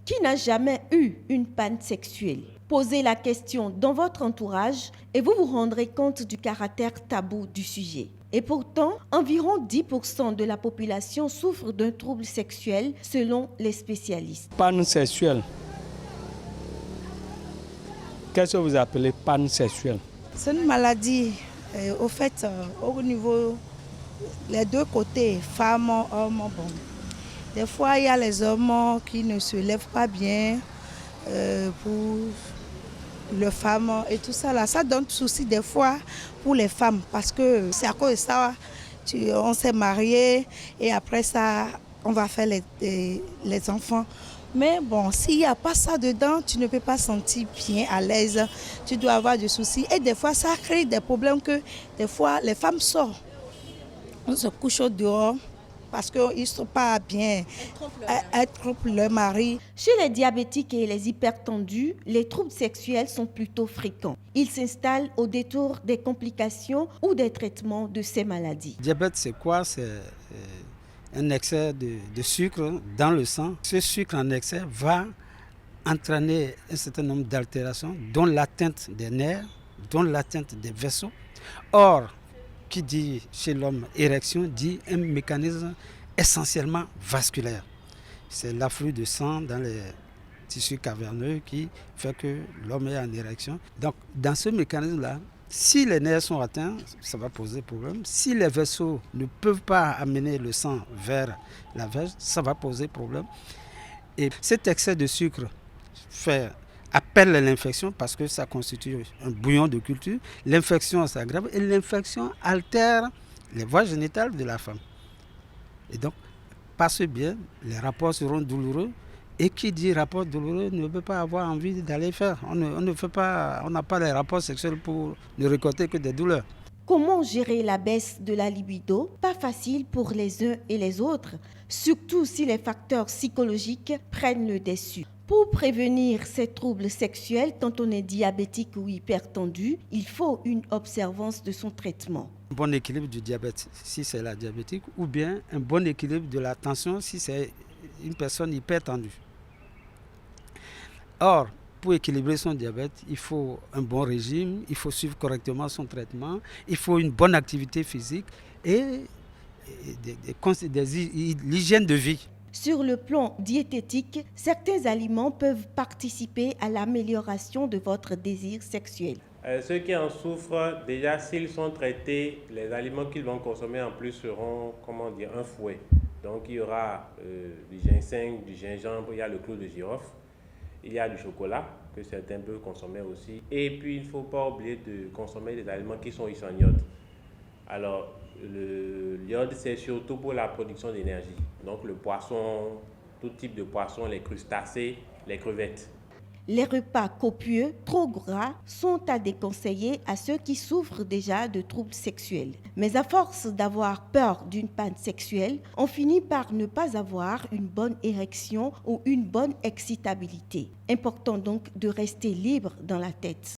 Qui n'a jamais eu une panne sexuelle? Posez la question dans votre entourage et vous vous rendrez compte du caractère tabou du sujet. Et pourtant, environ 10% de la population souffre d'un trouble sexuel selon les spécialistes. Panne sexuelle. Qu'est-ce que vous appelez panne sexuelle? C'est une maladie, au niveau, les deux côtés, femmes, hommes, bon. Des fois, il y a les hommes qui ne se lèvent pas bien pour les femmes et tout ça. Là. Ça donne souci des fois pour les femmes parce que c'est à cause de ça on s'est mariés et après ça, on va faire les enfants. Mais bon, s'il n'y a pas ça dedans, tu ne peux pas sentir bien à l'aise. Tu dois avoir des soucis. Et des fois, ça crée des problèmes que des fois, les femmes sortent. On se couche au dehors parce qu'ils ne sont pas bien. Elles trompent leur mari. Chez les diabétiques et les hypertendus, les troubles sexuels sont plutôt fréquents. Ils s'installent au détour des complications ou des traitements de ces maladies. Le diabète, c'est quoi? C'est un excès de sucre dans le sang. Ce sucre en excès va entraîner un certain nombre d'altérations, dont l'atteinte des nerfs, dont l'atteinte des vaisseaux. Or, qui dit chez l'homme érection, dit un mécanisme essentiellement vasculaire. C'est l'afflux de sang dans les tissus caverneux qui fait que l'homme est en érection. Donc, dans ce mécanisme-là, si les nerfs sont atteints, ça va poser problème. Si les vaisseaux ne peuvent pas amener le sang vers la verge, ça va poser problème. Et cet excès de sucre appelle l'infection parce que ça constitue un bouillon de culture. L'infection s'aggrave et l'infection altère les voies génitales de la femme. Et donc, par ce biais, les rapports seront douloureux. Et qui dit rapport douloureux ne peut pas avoir envie d'aller faire. On n'a pas les rapports sexuels pour ne récolter que des douleurs. Comment gérer la baisse de la libido? Pas facile pour les uns et les autres, surtout si les facteurs psychologiques prennent le dessus. Pour prévenir ces troubles sexuels, quand on est diabétique ou hypertendu, il faut une observance de son traitement. Un bon équilibre du diabète, si c'est la diabétique, ou bien un bon équilibre de la tension, si c'est une personne hypertendue. Or, pour équilibrer son diabète, il faut un bon régime, il faut suivre correctement son traitement, il faut une bonne activité physique et l'hygiène de vie. Sur le plan diététique, certains aliments peuvent participer à l'amélioration de votre désir sexuel. Ceux qui en souffrent, déjà s'ils sont traités, les aliments qu'ils vont consommer en plus seront, un fouet. Donc il y aura du ginseng, du gingembre, il y a le clou de girofle, il y a du chocolat que certains peuvent consommer aussi. Et puis il ne faut pas oublier de consommer des aliments qui sont riches en iode. Alors l'iode c'est surtout pour la production d'énergie. Donc le poisson, tout type de poisson, les crustacés, les crevettes. Les repas copieux, trop gras, sont à déconseiller à ceux qui souffrent déjà de troubles sexuels. Mais à force d'avoir peur d'une panne sexuelle, on finit par ne pas avoir une bonne érection ou une bonne excitabilité. Important donc de rester libre dans la tête.